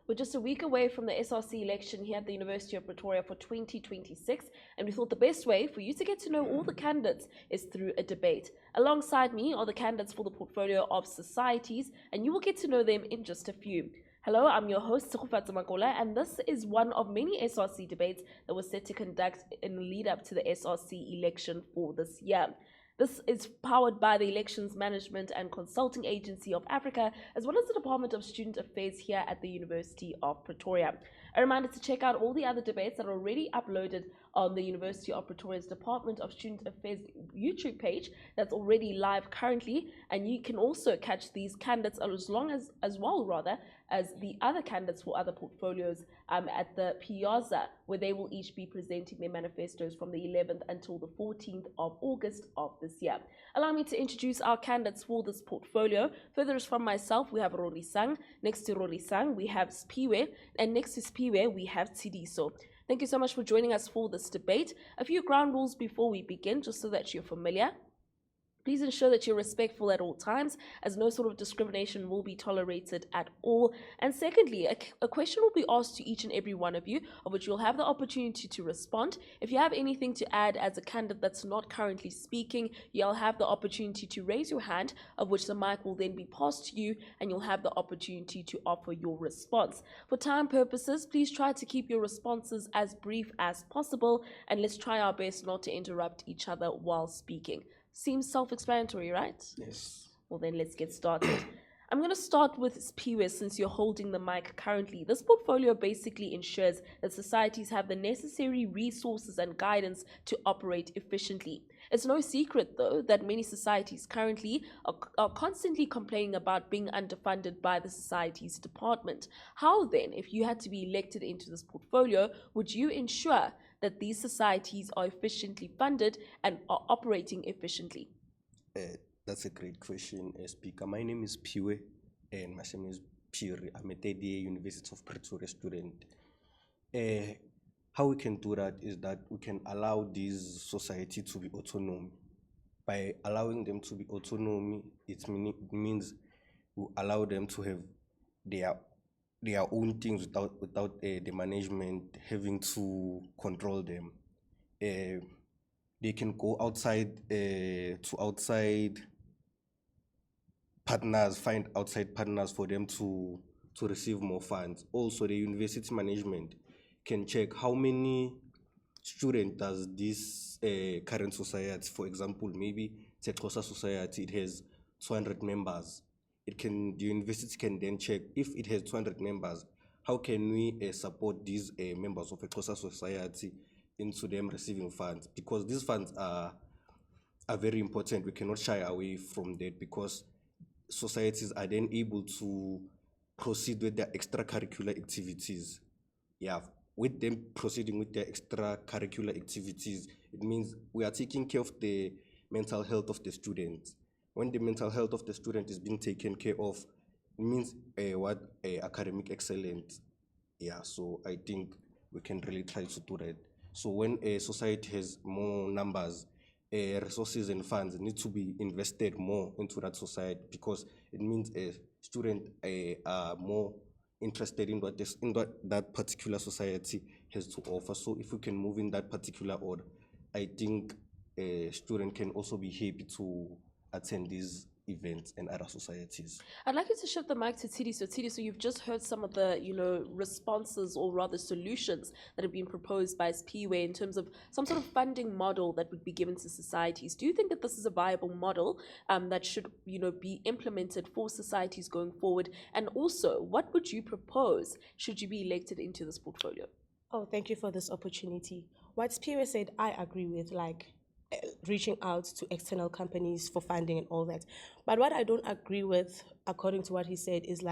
We're just a week away from the SRC election here at the University of Pretoria for 2026, and we thought the best way for you to get to know all the candidates is through a debate. Alongside me are the candidates for the portfolio of societies, and you will get to know them in just a few. Hello, I'm your host, Tsukufatsa Makola, and this is one of many SRC debates that was set to conduct in the lead up to the SRC election for this year. This is powered by the Elections Management and Consulting Agency of Africa, as well as the Department of Student Affairs here at the University of Pretoria. A reminder to check out all the other debates that are already uploaded on the University of Pretoria's Department of Student Affairs YouTube page that's already live currently, and you can also catch these candidates as well as the other candidates for other portfolios at the Piazza, where they will each be presenting their manifestos from the 11th until the 14th of August of this year. Allow me to introduce our candidates for this portfolio. Further is from myself, we have Rorisang. Next to Rorisang, we have Spiwe, and next to Spiwe, we have Tsidiso. Thank you so much for joining us for this debate. A few ground rules before we begin, just so that you're familiar. Please ensure that you're respectful at all times, as no sort of discrimination will be tolerated at all. And secondly, a question will be asked to each and every one of you, of which you'll have the opportunity to respond. If you have anything to add as a candidate that's not currently speaking, you'll have the opportunity to raise your hand, of which the mic will then be passed to you, and you'll have the opportunity to offer your response. For time purposes, please try to keep your responses as brief as possible, and let's try our best not to interrupt each other while speaking. Seems self-explanatory, right? Yes. Well, then let's get started. I'm going to start with Spiwe, since you're holding the mic currently. This portfolio basically ensures that societies have the necessary resources and guidance to operate efficiently. It's no secret, though, that many societies currently are constantly complaining about being underfunded by the societies department. How then, if you had to be elected into this portfolio, would you ensure that these societies are efficiently funded and are operating efficiently? That's a great question, Speaker. My name is Piwe, and my name is Piri. I'm a third year University of Pretoria student. How we can do that is that we can allow these society to be autonomous. By allowing them to be autonomous, it means we allow them to have their own things without the management having to control them. They can go outside to outside partners, find outside partners for them to receive more funds. Also, the university management can check how many students does this current society, for example, maybe it's a closer society, it has 200 members. The university can then check if it has 200 members, how can we support these members of a closer society into them receiving funds? Because these funds are very important. We cannot shy away from that, because societies are then able to proceed with their extracurricular activities. Yeah, with them proceeding with their extracurricular activities, it means we are taking care of the mental health of the students. When the mental health of the student is being taken care of, it means academic excellence. Yeah, so I think we can really try to do that. So when a society has more numbers, resources and funds need to be invested more into that society, because it means students are more interested in what that particular society has to offer. So if we can move in that particular order, I think a student can also be happy to attend these events and other societies. I'd like you to shift the mic to Tsidiso. So Tsidiso, you've just heard some of the, responses, or rather solutions, that have been proposed by Spiwe in terms of some sort of funding model that would be given to societies. Do you think that this is a viable model that should, be implemented for societies going forward? And also, what would you propose should you be elected into this portfolio? Oh, thank you for this opportunity. What Spiwe said, I agree with, reaching out to external companies for funding and all that. But what I don't agree with, according to what he said, is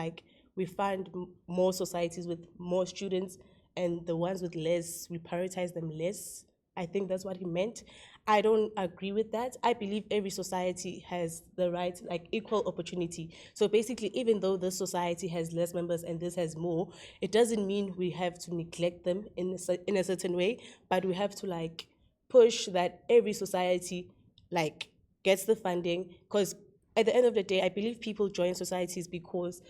we fund more societies with more students, and the ones with less, we prioritize them less. I think that's what he meant. I don't agree with that. I believe every society has the right, equal opportunity. So basically, even though this society has less members and this has more, it doesn't mean we have to neglect them in a certain way, but we have to push that every society gets the funding, because at the end of the day, I believe people join societies because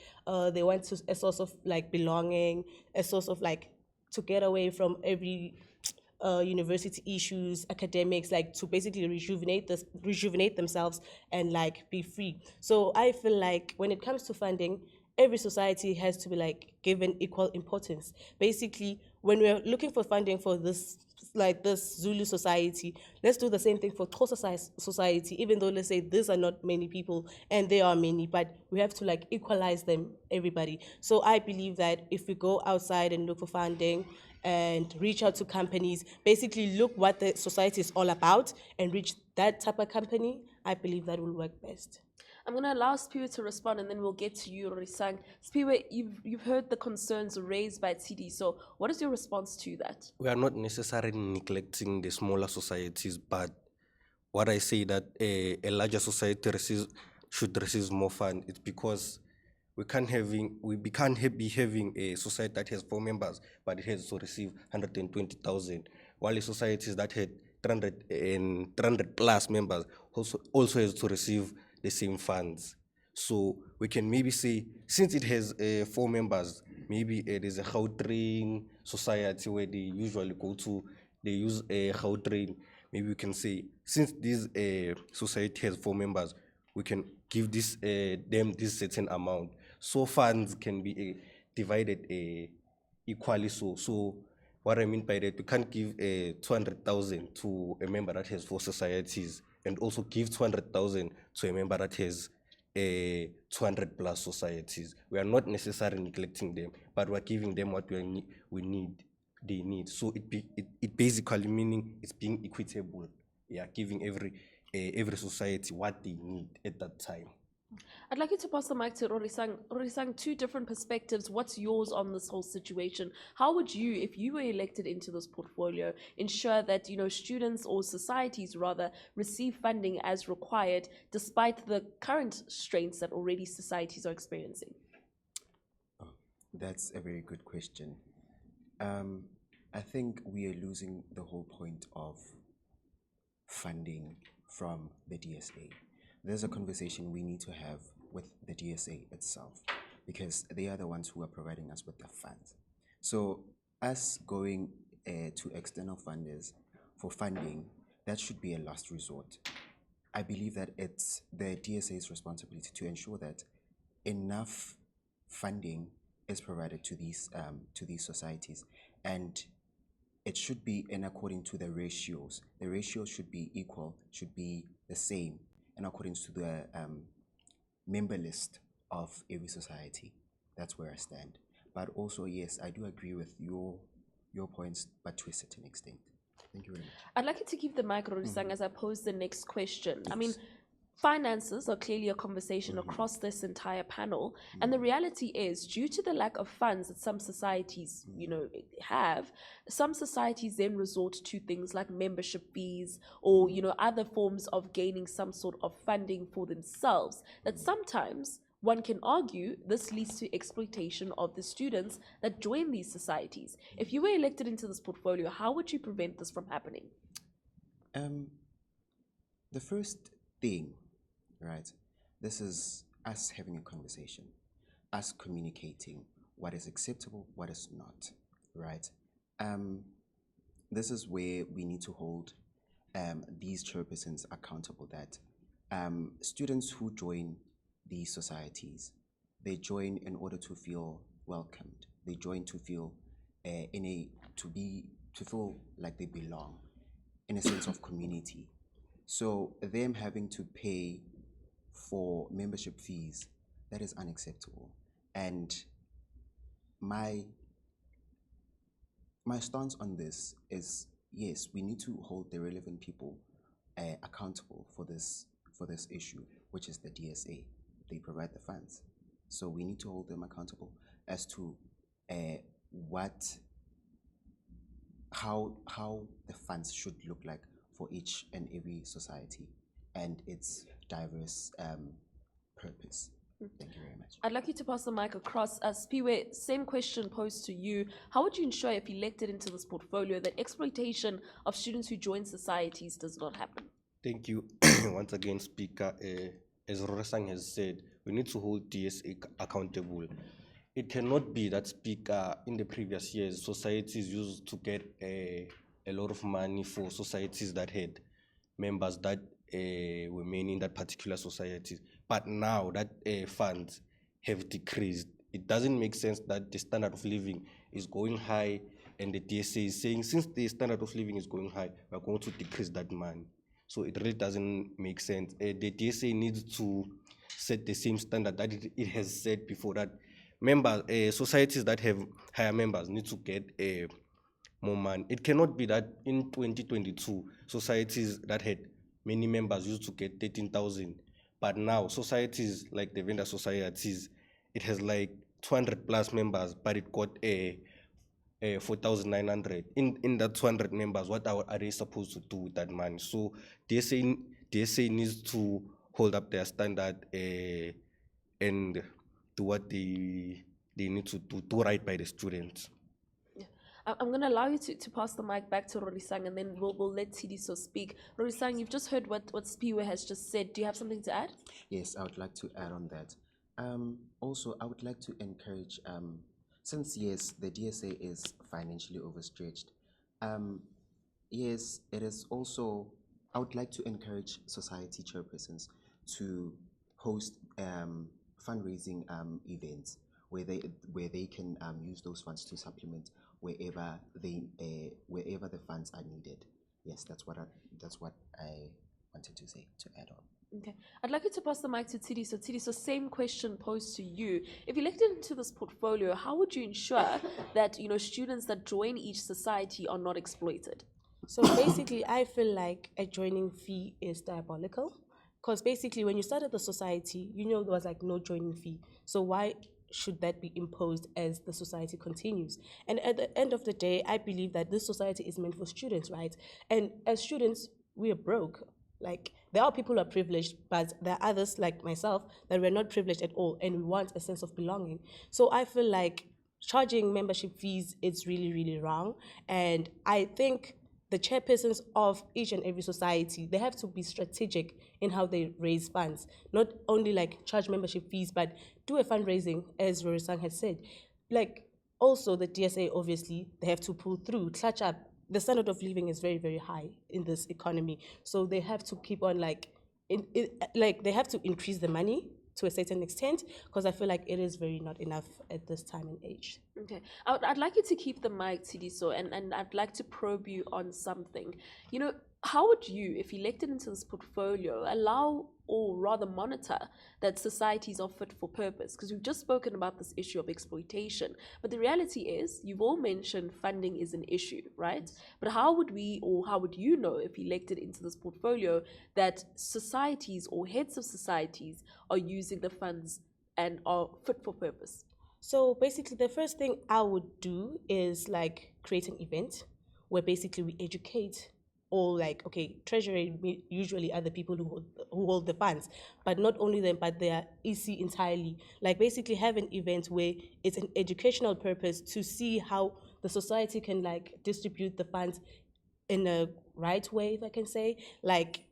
they want a source of like belonging, a source of like to get away from every university issues, academics, like to basically rejuvenate themselves and like be free. So I feel like when it comes to funding, every society has to be like given equal importance. Basically, when we're looking for funding for this like this Zulu society, let's do the same thing for Xhosa society, even though let's say these are not many people and there are many, but we have to like equalize them, everybody. So I believe that if we go outside and look for funding and reach out to companies, basically look what the society is all about and reach that type of company, I believe that will work best. I'm going to allow Spiwe to respond and then we'll get to you, Rorisang. Spiwe, you've heard the concerns raised by TD, so what is your response to that? We are not necessarily neglecting the smaller societies, but what I say that a larger society should receive more funds, it's because we can't be having a society that has 4 members, but it has to receive 120,000, while a societies that had 300 plus members also has to receive the same funds. So we can maybe say, since it has 4 members, maybe it is a Gautrain society where they usually go to, they use a Gautrain. Maybe we can say, since this society has 4 members, we can give them this certain amount. So funds can be divided equally. So what I mean by that, we can't give 200,000 to a member that has 4 societies and also give 200,000 to a member that has 200 plus societies. We are not necessarily neglecting them, but we're giving them what they need. So it basically meaning it's being equitable. Yeah, giving every society what they need at that time. I'd like you to pass the mic to Rorisang. Rorisang, 2 different perspectives. What's yours on this whole situation? How would you, if you were elected into this portfolio, ensure that students or societies rather receive funding as required, despite the current strains that already societies are experiencing? Oh, that's a very good question. I think we are losing the whole point of funding from the DSA. There's a conversation we need to have with the DSA itself, because they are the ones who are providing us with the funds. So us going to external funders for funding, that should be a last resort. I believe that it's the DSA's responsibility to ensure that enough funding is provided to these societies, and it should be in according to the ratios. The ratios should be equal, should be the same, in accordance to the member list of every society. That's where I stand. But also, yes, I do agree with your points, but to a certain extent. Thank you very much. I'd like you to keep the mic, Rorisang, as I pose the next question. I mean, finances are clearly a conversation across this entire panel, and the reality is, due to the lack of funds that some societies, have, some societies then resort to things like membership fees or, other forms of gaining some sort of funding for themselves, that sometimes one can argue this leads to exploitation of the students that join these societies. If you were elected into this portfolio, how would you prevent this from happening? The first thing, right, this is us having a conversation, us communicating what is acceptable, what is not, right? This is where we need to hold these chairpersons accountable, that students who join these societies, they join in order to feel welcomed. They join to feel to feel like they belong, in a sense of community. So them having to pay for membership fees, that is unacceptable. And my stance on this is, yes, we need to hold the relevant people accountable for this issue, which is the DSA. They provide the funds, so we need to hold them accountable as to how the funds should look like for each and every society and its diverse purpose. Thank you very much. I'd like you to pass the mic across. Spiwe, same question posed to you. How would you ensure, if elected into this portfolio, that exploitation of students who join societies does not happen? Thank you once again, Speaker. as Roresang has said, we need to hold DSA accountable. It cannot be that, Speaker, in the previous years, societies used to get a lot of money for societies that had members that were many in that particular society. But now that funds have decreased, it doesn't make sense that the standard of living is going high and the DSA is saying, since the standard of living is going high, we're going to decrease that money. So it really doesn't make sense. The DSA needs to set the same standard that it has set before, that members, societies that have higher members need to get more money. It cannot be that in 2022, societies that had many members used to get 13,000, but now societies like the vendor societies, it has like 200 plus members, but it got 4,900. In that 200 members, what are they supposed to do with that money? So DSA needs to hold up their standard and do what they need to do right by the students. I'm going to allow you to pass the mic back to Rorisang, and then we'll let Tsidiso speak. Rorisang, you've just heard what Spiwe has just said. Do you have something to add? Yes, I would like to add on that. Also, I would like to encourage, since yes, the DSA is financially overstretched, yes, it is also, I would like to encourage society chairpersons to host fundraising events where they can use those funds to supplement wherever the funds are needed. Yes, that's what I wanted to say, to add on. Okay, I'd like you to pass the mic to Tidi. So Tidi, so same question posed to you. If elected into this portfolio, how would you ensure that students that join each society are not exploited? So basically, I feel like a joining fee is diabolical, because basically when you started the society, there was like no joining fee. So why should that be imposed as the society continues? And at the end of the day, I believe that this society is meant for students, right? And as students, we are broke. Like, there are people who are privileged, but there are others like myself that were not privileged at all, and we want a sense of belonging. So I feel like charging membership fees is really, really wrong. And I think the chairpersons of each and every society, they have to be strategic in how they raise funds. Not only like charge membership fees, but do a fundraising, as Rorisang has said. Like, also the DSA, obviously, they have to pull through, clutch up. The standard of living is very, very high in this economy. So they have to keep on they have to increase the money to a certain extent, because I feel like it is very not enough at this time and age. Okay, I'd like you to keep the mic, Tsidiso, and I'd like to probe you on something. How would you, if elected into this portfolio, allow or rather monitor that societies are fit for purpose? Because we've just spoken about this issue of exploitation, but the reality is, you've all mentioned funding is an issue, right? But how would we, or how would you know, if elected into this portfolio, that societies or heads of societies are using the funds and are fit for purpose? So basically, the first thing I would do is create an event where basically we educate. Or treasury usually are the people who hold the funds, but not only them, but they are EC entirely. Basically have an event where it's an educational purpose to see how the society can distribute the funds in a right way, if I can say.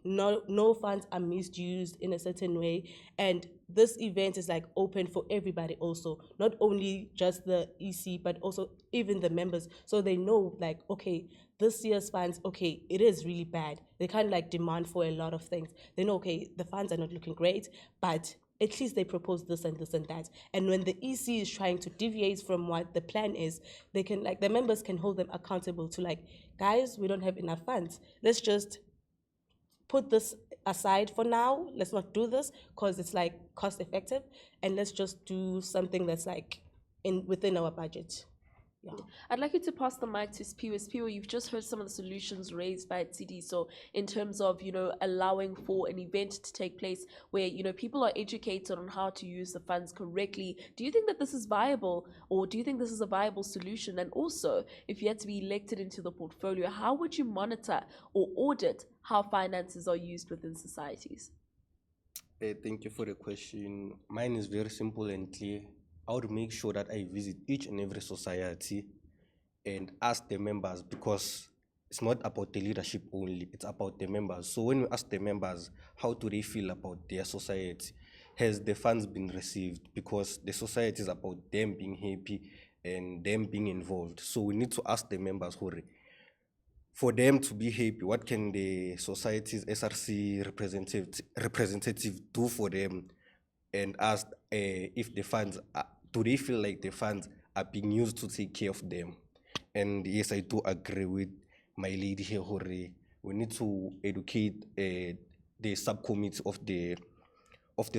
No funds are misused in a certain way, and this event is open for everybody also, not only just the EC, but also even the members, so they know okay, this year's funds, okay, it is really bad. They can't demand for a lot of things. They know, okay, the funds are not looking great, but at least they propose this and this and that. And when the EC is trying to deviate from what the plan is, they can the members can hold them accountable to guys, we don't have enough funds. Let's just put this aside for now. Let's not do this because it's cost effective, and let's just do something that's within our budget. Yeah. I'd like you to pass the mic to Spiwe. Spiwe, you've just heard some of the solutions raised by Tsidi. So in terms of, allowing for an event to take place where, people are educated on how to use the funds correctly, do you think that this is viable, or do you think this is a viable solution? And also, if you had to be elected into the portfolio, how would you monitor or audit how finances are used within societies? Thank you for the question. Mine is very simple and clear. I would make sure that I visit each and every society and ask the members, because it's not about the leadership only, it's about the members. So when we ask the members, how do they feel about their society? Has the funds been received? Because the society is about them being happy and them being involved. So we need to ask the members, Hori, for them to be happy, what can the society's SRC representative do for them? And ask if the funds, do they feel like the funds are being used to take care of them? And yes, I do agree with my lady here, Hore. We need to educate the subcommittee of the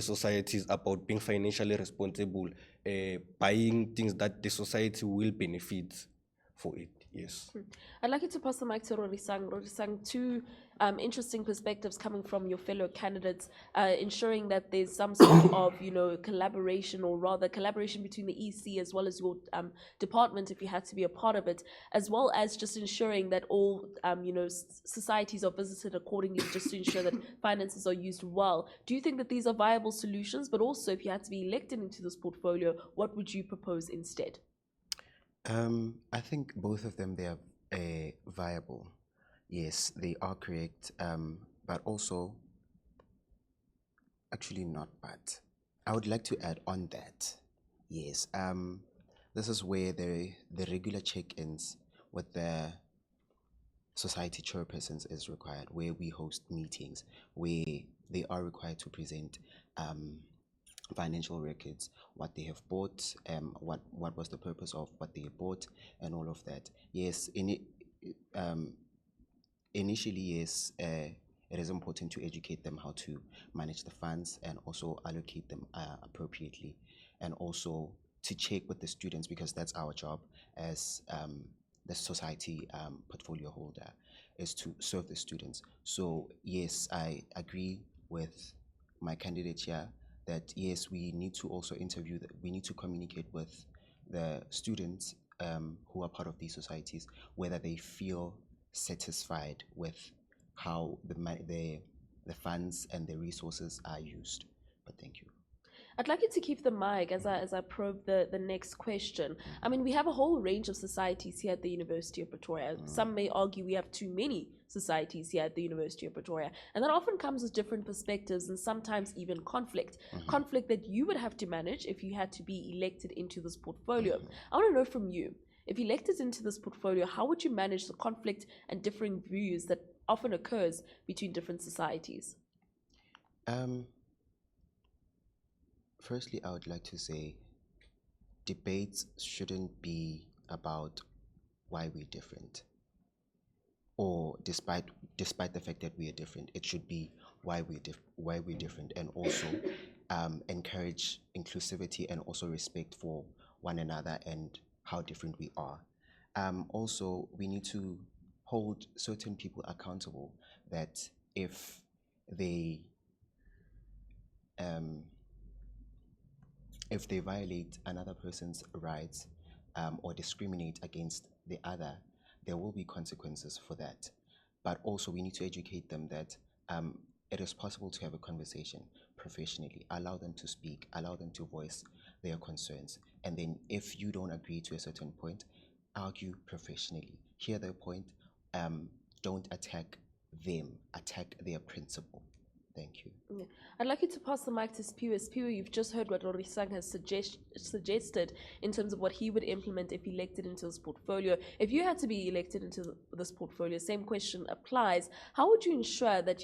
societies about being financially responsible, buying things that the society will benefit for it. Yes. I'd like you to pass the mic to Rorisang. Rorisang, two interesting perspectives coming from your fellow candidates, ensuring that there's some sort of, collaboration, or rather collaboration between the EC as well as your department, if you had to be a part of it, as well as just ensuring that all, societies are visited accordingly, just to ensure that finances are used well. Do you think that these are viable solutions? But also, if you had to be elected into this portfolio, what would you propose instead? I think both of them, they are viable. Yes, they are correct, but also, actually not but. I would like to add on that. Yes, this is where the regular check-ins with the society chairpersons is required, where we host meetings, where they are required to present financial records, what they have bought, what was the purpose of what they bought, and all of that. Yes, initially, yes, it is important to educate them how to manage the funds and also allocate them appropriately, and also to check with the students, because that's our job as the society portfolio holder, is to serve the students. So yes, I agree with my candidate here that yes, we need to also interview, we need to communicate with the students who are part of these societies, whether they feel satisfied with how the funds and the resources are used. But thank you. I'd like you to keep the mic as I probe the next question. I mean, we have a whole range of societies here at the University of Pretoria. Some may argue we have too many societies here at the University of Pretoria. And that often comes with different perspectives and sometimes even conflict. Conflict that you would have to manage if you had to be elected into this portfolio. I want to know from you, if elected into this portfolio, how would you manage the conflict and differing views that often occurs between different societies? Firstly, I would like to say debates shouldn't be about why we're different, or despite the fact that we are different. It should be why we're different, and also encourage inclusivity and also respect for one another and how different we are. Also, we need to hold certain people accountable, that if they violate another person's rights or discriminate against the other, there will be consequences for that. But also we need to educate them that it is possible to have a conversation professionally, allow them to speak, allow them to voice their concerns. And then if you don't agree to a certain point, argue professionally, hear their point, don't attack them, attack their principle. Thank you. Yeah. I'd like you to pass the mic to Spiwe. Spiwe, you've just heard what Rorisang has suggested in terms of what he would implement if elected into this portfolio. If you had to be elected into this portfolio, same question applies. How would you ensure that,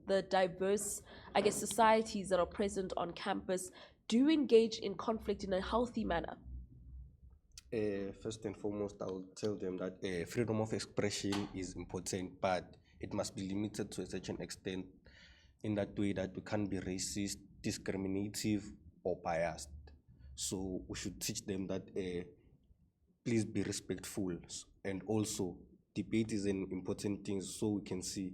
the diverse, societies that are present on campus do engage in conflict in a healthy manner? First and foremost, I will tell them that freedom of expression is important, but it must be limited to a certain extent, in that way that we can't be racist, discriminative, or biased. So we should teach them that please be respectful, and also debate is an important thing, so we can see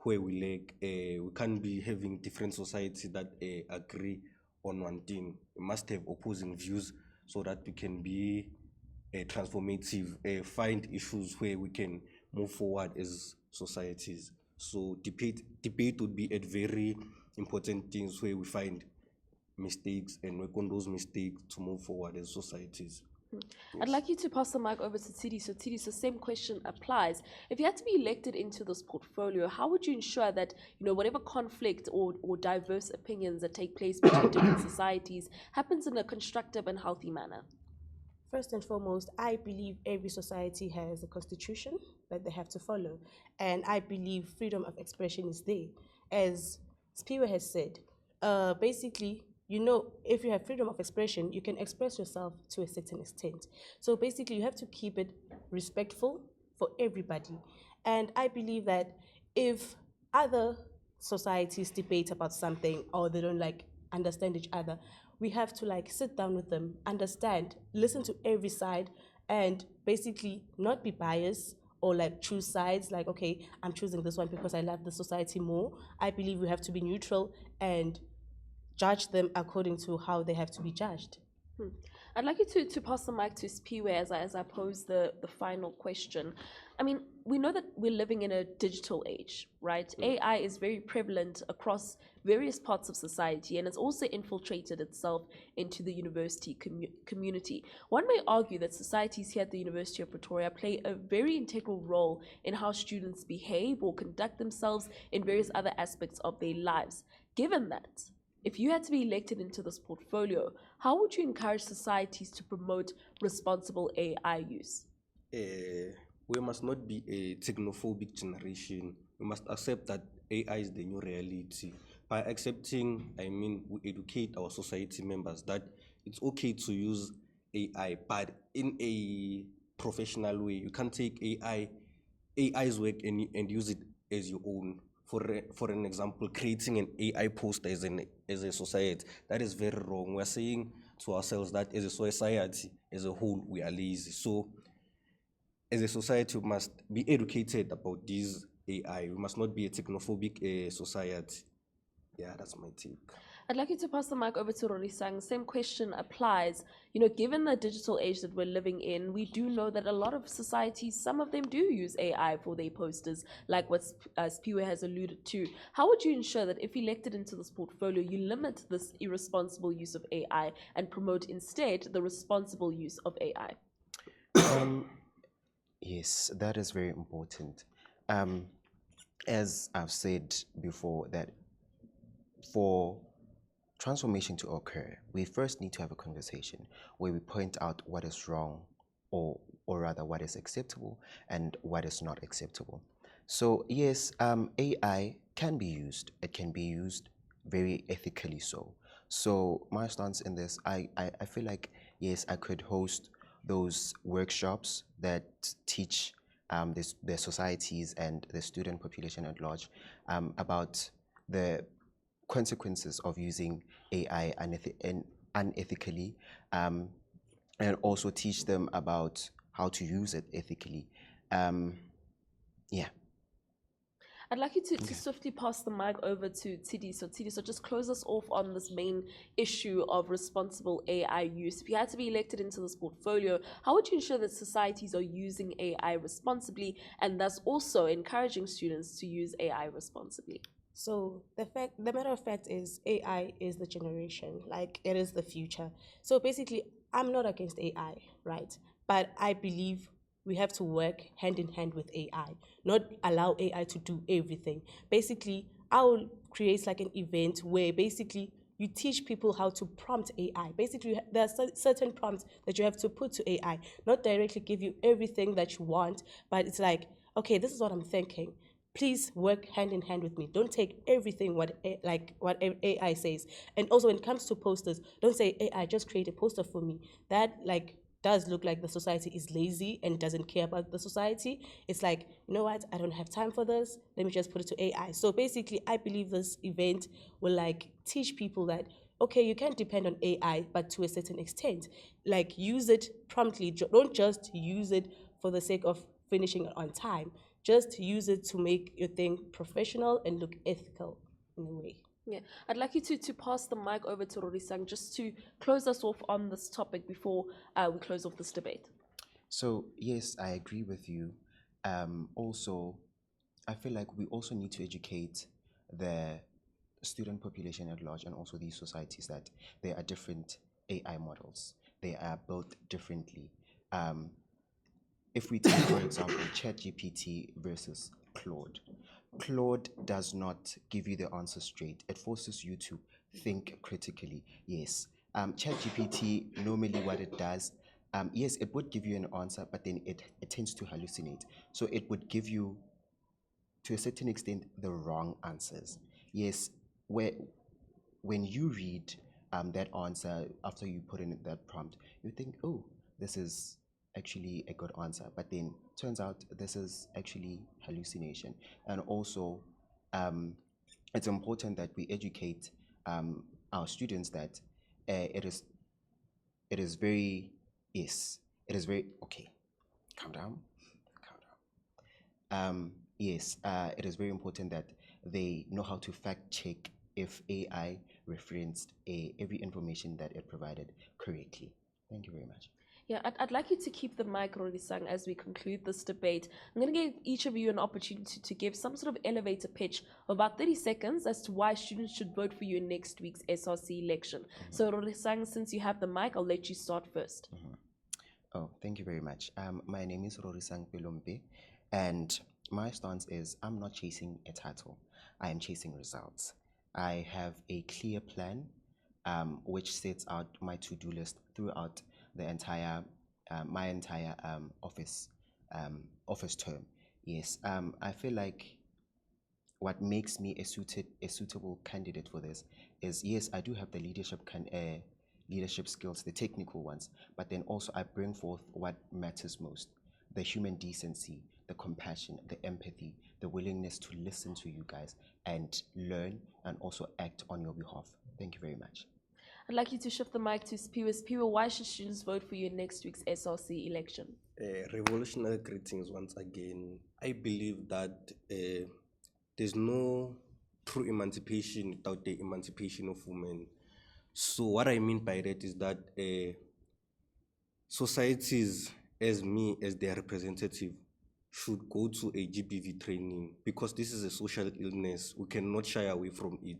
where we lag. We can't be having different societies that agree on one thing. We must have opposing views so that we can be transformative, find issues where we can move forward as societies. So debate would be at very important things where we find mistakes and work on those mistakes to move forward as societies. I'd like you to pass the mic over to Tidi. So Tidi, so same question applies. If you had to be elected into this portfolio, how would you ensure that, whatever conflict or diverse opinions that take place between different societies happens in a constructive and healthy manner? First and foremost, I believe every society has a constitution that they have to follow. And I believe freedom of expression is there. As Spiwe has said, basically, if you have freedom of expression, you can express yourself to a certain extent. So basically, you have to keep it respectful for everybody. And I believe that if other societies debate about something or they don't understand each other, we have to sit down with them, understand, listen to every side, and basically not be biased or choose sides okay, I'm choosing this one because I love the society more. I believe we have to be neutral and judge them according to how they have to be judged. I'd like you to pass the mic to Spiwe as I pose the final question. I mean, we know that we're living in a digital age, right? AI is very prevalent across various parts of society, and it's also infiltrated itself into the university community. One may argue that societies here at the University of Pretoria play a very integral role in how students behave or conduct themselves in various other aspects of their lives. Given that, if you had to be elected into this portfolio, how would you encourage societies to promote responsible AI use? We must not be a technophobic generation. We must accept that AI is the new reality. By accepting, we educate our society members that it's okay to use AI, but in a professional way. You can't take AI's work and use it as your own. For an example, creating an AI poster as a society, that is very wrong. We're saying to ourselves that as a society, as a whole, we are lazy. So as a society, we must be educated about this AI. We must not be a technophobic society. Yeah, that's my take. I'd like you to pass the mic over to Rorisang. Same question applies. Given the digital age that we're living in, we do know that a lot of societies, some of them do use AI for their posters, like what Spiwe has alluded to. How would you ensure that if elected into this portfolio, you limit this irresponsible use of AI and promote instead the responsible use of AI? Yes, that is very important. As I've said before, that for transformation to occur, we first need to have a conversation where we point out what is wrong, or rather what is acceptable and what is not acceptable. So yes, AI can be used. It can be used very ethically so. So my stance in this, I feel like, yes, I could host those workshops that teach the societies and the student population at large about the consequences of using AI unethically, and also teach them about how to use it ethically. Yeah. I'd like you to swiftly pass the mic over to Tidi. So Tidi, so just close us off on this main issue of responsible AI use. If you had to be elected into this portfolio, how would you ensure that societies are using AI responsibly and thus also encouraging students to use AI responsibly? So the matter of fact is AI is the generation, it is the future. So basically, I'm not against AI, right? But I believe we have to work hand in hand with AI, not allow AI to do everything. Basically, I will create an event where basically you teach people how to prompt AI. Basically, there are certain prompts that you have to put to AI, not directly give you everything that you want, but it's okay, this is what I'm thinking. Please work hand in hand with me. Don't take everything what AI says. And also when it comes to posters, don't say AI just create a poster for me. That does look like the society is lazy and doesn't care about the society. It's you know what, I don't have time for this. Let me just put it to AI. So basically, I believe this event will teach people that okay, you can depend on AI, but to a certain extent. Use it promptly. Don't just use it for the sake of finishing it on time. Just use it to make your thing professional and look ethical in a way. Yeah, I'd like you to pass the mic over to Rorisang just to close us off on this topic before we close off this debate. So yes, I agree with you. Also, I feel like we also need to educate the student population at large and also these societies that there are different AI models. they are built differently. If we take, for example, ChatGPT versus Claude, Claude does not give you the answer straight. It forces you to think critically. Yes. ChatGPT, normally what it does, yes, it would give you an answer, but then it tends to hallucinate. So it would give you, to a certain extent, the wrong answers. Yes, when you read that answer after you put in that prompt, you think, oh, this is actually a good answer, but then turns out this is actually hallucination. And also, it's important that we educate our students that it is very, yes, it is very, okay, calm down, calm down. Yes, it is very important that they know how to fact check if AI referenced every information that it provided correctly. Thank you very much. Yeah, I'd like you to keep the mic, Rorisang, as we conclude this debate. I'm going to give each of you an opportunity to give some sort of elevator pitch of about 30 seconds as to why students should vote for you in next week's SRC election. So, Rorisang, since you have the mic, I'll let you start first. Oh, thank you very much. My name is Rorisang Pelompe, and my stance is I'm not chasing a title. I am chasing results. I have a clear plan which sets out my to-do list throughout the entire my entire office term. Yes, I feel like what makes me a suitable candidate for this is, yes, I do have the leadership skills, the technical ones, but then also I bring forth what matters most: the human decency, the compassion, the empathy, the willingness to listen to you guys and learn and also act on your behalf. Thank you very much. I'd like you to shift the mic to Spiwe. Spiwe, why should students vote for you in next week's SRC election? Revolutionary greetings once again. I believe that there's no true emancipation without the emancipation of women. So what I mean by that is that societies, as me, as their representative, should go to a GBV training, because this is a social illness. We cannot shy away from it.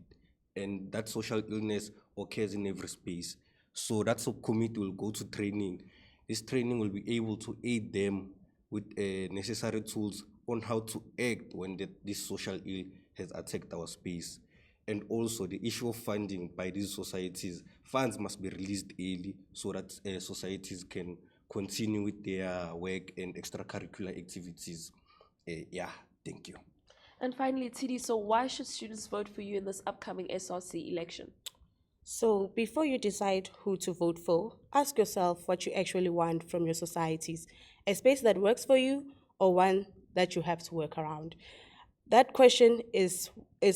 And that social illness occurs in every space. So that subcommittee will go to training. This training will be able to aid them with necessary tools on how to act when this social ill has attacked our space. And also the issue of funding by these societies. Funds must be released early so that societies can continue with their work and extracurricular activities. Yeah, thank you. And finally, Tidi, so why should students vote for you in this upcoming SRC election? So before you decide who to vote for, ask yourself what you actually want from your societies: a space that works for you or one that you have to work around. That question is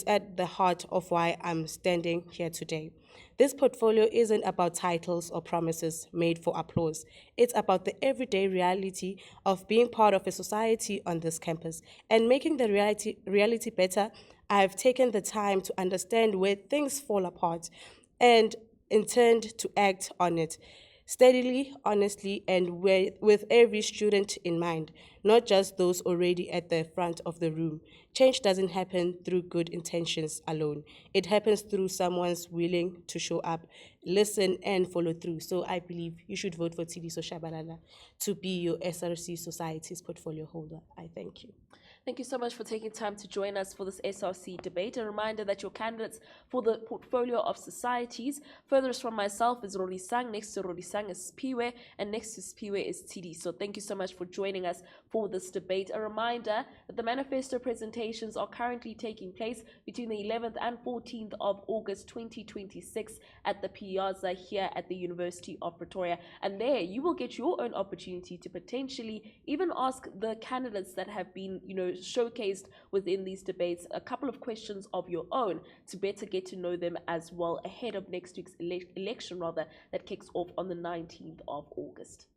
at the heart of why I'm standing here today. This portfolio isn't about titles or promises made for applause. It's about the everyday reality of being part of a society on this campus. And making the reality better, I've taken the time to understand where things fall apart and intend to act on it steadily, honestly, and with every student in mind, not just those already at the front of the room. Change doesn't happen through good intentions alone. It happens through someone's willing to show up, listen, and follow through. So I believe you should vote for Tidi Soshabalala to be your SRC Societies portfolio holder. I thank you. Thank you so much for taking time to join us for this SRC debate. A reminder that your candidates for the portfolio of societies, furthest from myself, is Rorisang, next to Rorisang is Spiwe, and next to Spiwe is Tidi. So thank you so much for joining us for this debate. A reminder that the manifesto presentations are currently taking place between the 11th and 14th of August 2026 at the Piazza here at the University of Pretoria. And there you will get your own opportunity to potentially even ask the candidates that have been, showcased within these debates a couple of questions of your own to better get to know them as well ahead of next week's election that kicks off on the 19th of August.